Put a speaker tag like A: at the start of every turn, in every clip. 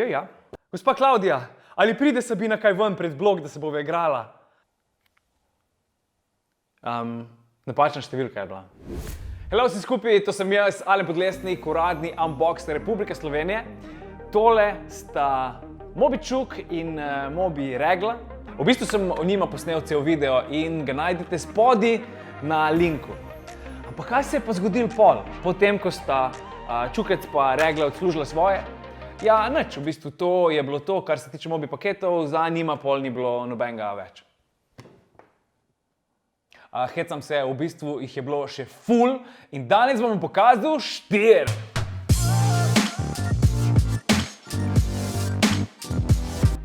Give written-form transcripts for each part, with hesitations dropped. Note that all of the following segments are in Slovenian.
A: Ja. Gospa Klavdija, ali pride Sabina kaj ven pred blok, da se bova igrala? Napačna številka je bila. Hello vsi skupaj, to sem jaz, Alen Podlesnik, uradni unboxer Republike Slovenije. Tole sta Mobičuk in Mobi Regla. V bistvu sem o njima posnel cel video in ga najdete spodaj na linku. Ampak kaj se je pa zgodilo potem, ko sta Čukec pa Regla odslužila svoje? Ja, nič, v bistvu to je bilo to, kar se tiče Mobi paketov, za njima pol ni bilo nobenega več. Hecam se, v bistvu jih je bilo še ful in danes vam bom pokazal 4.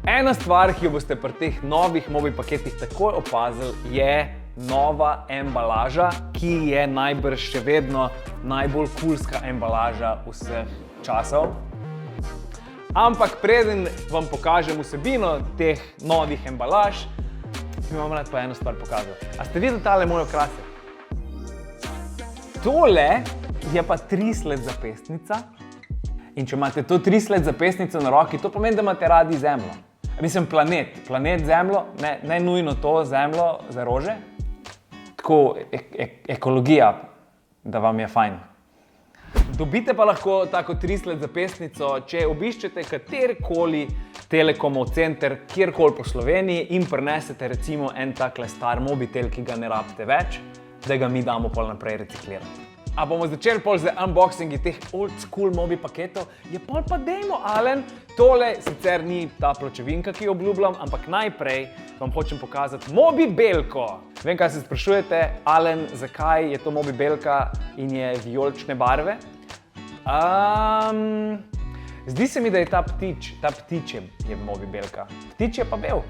A: Ena stvar, ki jo boste pri teh novih Mobi paketih takoj opazili, je nova embalaža, ki je najbrž še vedno najbolj kulska embalaža vseh časov. Ampak preden vam pokažem vsebino teh novih embalaž, bi vam rad pa eno stvar pokazal. A ste videli tale mojo krase? Tole je pa 3-sled zapestnica. In če imate to 3-sled zapestnico na roki, to pomeni, da imate radi Zemljo. Mislim, planet Zemljo, ne nujno to Zemljo za rože. Tako ekologija, da vam je fajn. Dobite pa lahko tako 3-sled zapestnico, če obiščete katerikoli Telekomov center, kjerkoli po Sloveniji in prinesete recimo en takle star mobitel, ki ga ne rabite več, da ga mi damo pol naprej reciklirati. A bomo začeli pol z unboxingi teh old school Mobi paketov? Je pol pa dejmo, Alen. Tole sicer ni ta pločevinka, ki jo obljubljam, ampak najprej vam hočem pokazati Mobi Belko. Vem, kaj se sprašujete, Alen, zakaj je to Mobi Belka in je vijolične barve? Zdi se mi, da je ta ptič je Mobi Belka. Ptič je pa bel.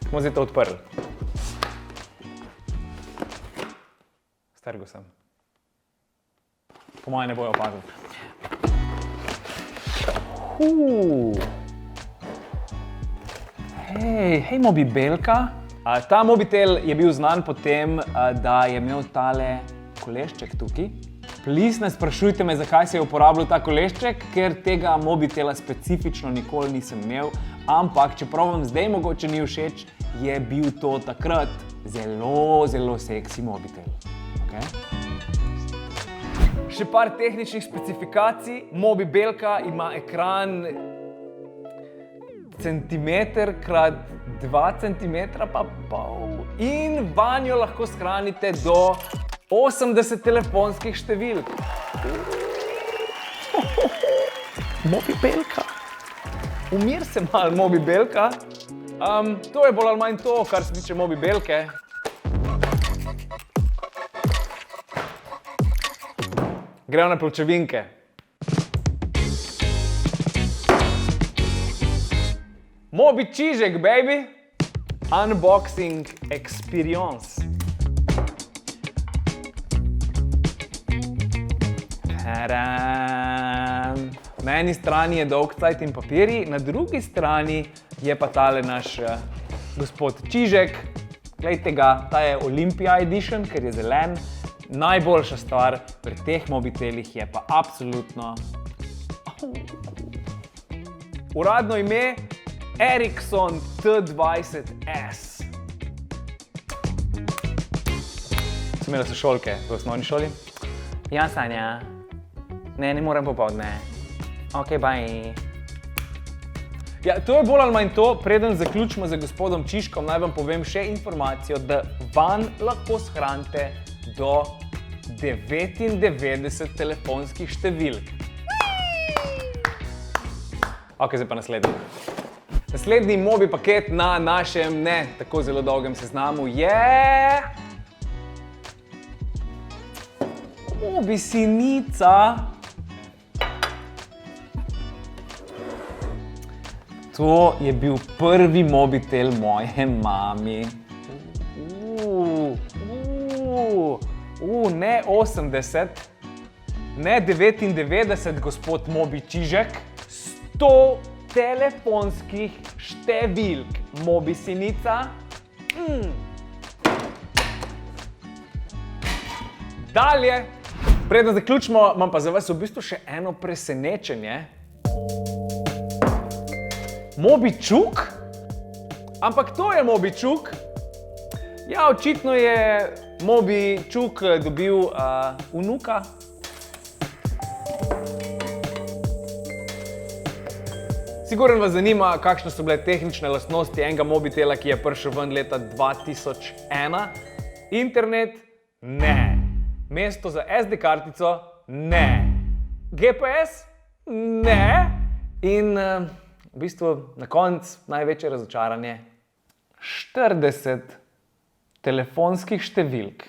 A: Bomo zdaj to odprli. Strgal sem. Po moje ne bojo opazili. Hej, Mobi Belka. Ta mobitel je bil znan po tem, da je imel tale kolešček tukaj. Please ne sprašujte me, zakaj se je uporabljal ta kolešček, ker tega mobitela specifično nikoli nisem imel, ampak čeprav vam zdaj mogoče ni všeč, je bil to takrat zelo seksi mobitel. Še par tehničnih specifikacij. Mobi Belka ima ekran centimeter krat 2 centimetra pa pol in vanjo lahko shranite do 80 telefonskih številk. Mobi Belka. Umir se malo, Mobi Belka. To je bolj ali manj to, kar se tiče Mobi Belke. Gremo na pločevinke. Mobi Čižek, baby! Unboxing experience. Tadam! Na eni strani je dolgcajt in papirji, na drugi strani je pa tale naš gospod Čižek. Glejte ga, ta je Olympia Edition, ker je zelen. Najboljša stvar pri teh mobitelih je pa absolutno uradno ime Ericsson T20S. Sem imela sošolke v osnovni šoli? Ja, Sanja. Ne morem popoldne. Ok, bye. Ja, to je bolj ali manj to. Preden zaključimo z gospodom Čižkom, naj vam povem še informacijo, da van lahko shranite do 99 telefonskih številk. Ok, zdaj pa naslednji. Naslednji Mobi paket na našem ne tako zelo dolgem seznamu je Mobi Sinica. To je bil prvi mobitel moje mami. Ne 80, ne 99, gospod Mobi Čižek, 100 telefonskih številk. Mobi Sinica. Dalje. Preden zaključimo, imam pa za vas v bistvu še eno presenečenje. Mobičuk? Ampak to je Mobičuk. Ja, očitno je Mobičuk dobil vnuka. Sigurno vas zanima, kakšne so bile tehnične lastnosti enega mobitela, ki je prišel ven leta 2001. Internet? Ne. Mesto za SD kartico? Ne. GPS? Ne. In v bistvu na koncu največje razočaranje. 40 telefonskih številk.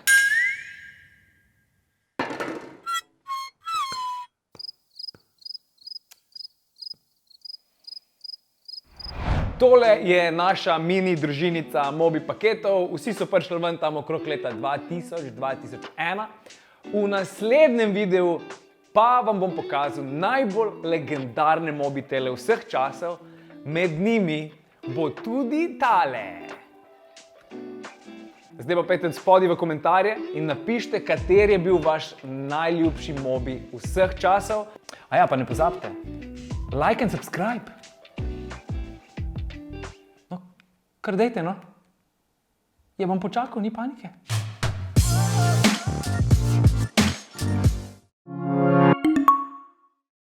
A: Tole je naša mini družinica Mobi paketov. Vsi so prišli ven tam okrog leta 2000-2001. V naslednjem videu pa vam bom pokazal najbolj legendarne mobitele vseh časov. Med njimi bo tudi tale. Zdaj pa pojdite spodaj v komentarje in napišite, kateri je bil vaš najljubši mobi vseh časov. A ja, pa ne pozabite, like and subscribe. No, kar dejte, no. Ja, bom počakal, ni panike.